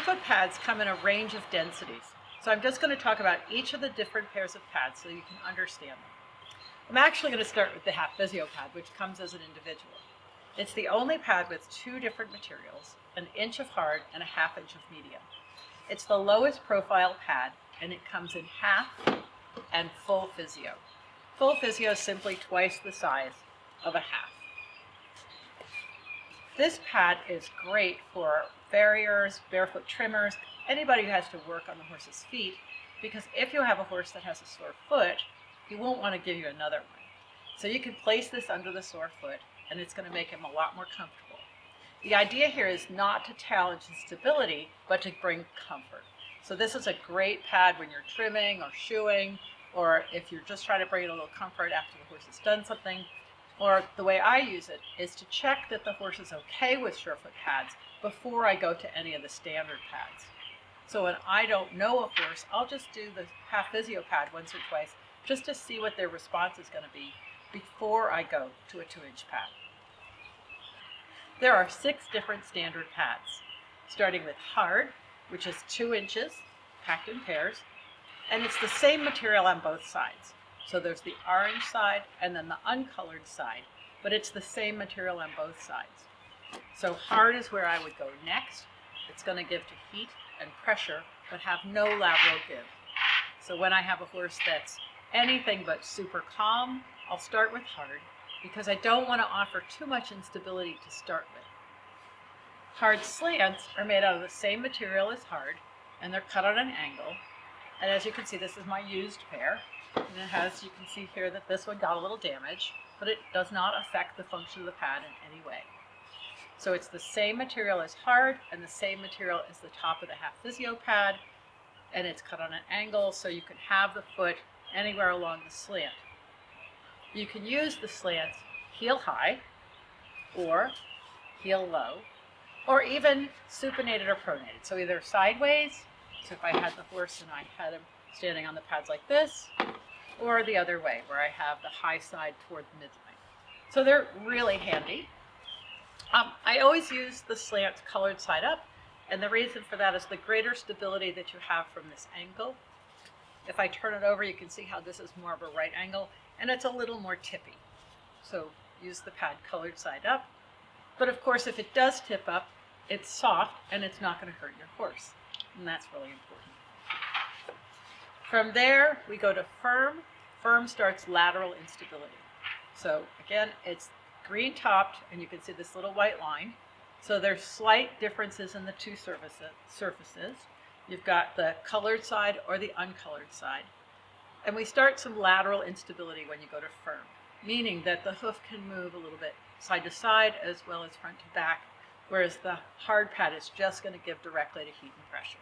SureFoot pads come in a range of densities. So I'm just going to talk about each of the different pairs of pads so you can understand them. I'm actually going to start with the half physio pad, which comes as an individual. It's the only pad with two different materials, an inch of hard and a ½ inch of medium. It's the lowest profile pad, and it comes in half and full physio. Full physio is simply twice the size of a half. This pad is great for farriers, barefoot trimmers, anybody who has to work on the horse's feet, because if you have a horse that has a sore foot, he won't want to give you another one. So you can place this under the sore foot, and it's going to make him a lot more comfortable. The idea here is not to challenge his stability, but to bring comfort. So this is a great pad when you're trimming or shoeing, or if you're just trying to bring in a little comfort after the horse has done something. Or the way I use it is to check that the horse is okay with SureFoot pads before I go to any of the standard pads. So when I don't know a horse, I'll just do the half physio pad once or twice just to see what their response is going to be before I go to a 2-inch pad. There are 6 different standard pads, starting with hard, which is 2 inches, packed in pairs, and it's the same material on both sides. So there's the orange side and then the uncolored side, but it's the same material on both sides. So hard is where I would go next. It's going to give to heat and pressure, but have no lateral give. So when I have a horse that's anything but super calm, I'll start with hard because I don't want to offer too much instability to start with. Hard slants are made out of the same material as hard, and they're cut at an angle. And as you can see, this is my used pair. And it has, you can see here that this one got a little damage, but it does not affect the function of the pad in any way. So it's the same material as hard and the same material as the top of the half physio pad, and it's cut on an angle so you can have the foot anywhere along the slant. You can use the slants heel high or heel low, or even supinated or pronated. So either sideways, so if I had the horse and I had him standing on the pads like this, or the other way, where I have the high side toward the midline. So they're really handy. I always use the slants colored side up, and the reason for that is the greater stability that you have from this angle. If I turn it over, you can see how this is more of a right angle, and it's a little more tippy. So use the pad colored side up. But of course, if it does tip up, it's soft and it's not going to hurt your horse, and that's really important. From there, we go to firm. Firm starts lateral instability. So again, it's green topped, and you can see this little white line. So there's slight differences in the two surfaces. You've got the colored side or the uncolored side. And we start some lateral instability when you go to firm, meaning that the hoof can move a little bit side to side as well as front to back, whereas the hard pad is just going to give directly to heat and pressure.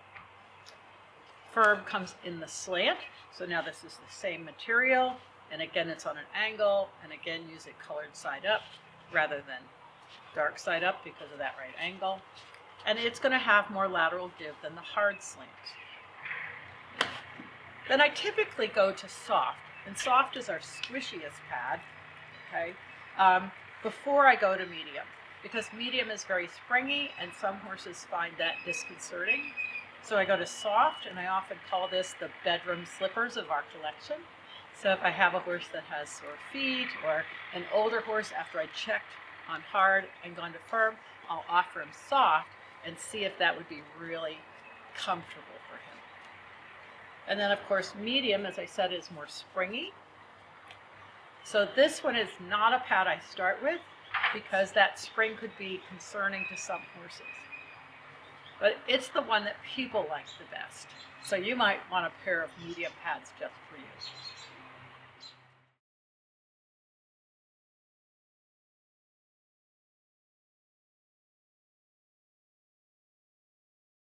Firm comes in the slant, so now this is the same material, and again it's on an angle, and again use it colored side up rather than dark side up because of that right angle. And it's going to have more lateral give than the hard slant. Then I typically go to soft, and soft is our squishiest pad, okay, before I go to medium, because medium is very springy and some horses find that disconcerting. So I go to soft, and I often call this the bedroom slippers of our collection. So if I have a horse that has sore feet, or an older horse after I checked on hard and gone to firm, I'll offer him soft and see if that would be really comfortable for him. And then of course medium, as I said, is more springy. So this one is not a pad I start with because that spring could be concerning to some horses. But it's the one that people like the best. So you might want a pair of medium pads just for you.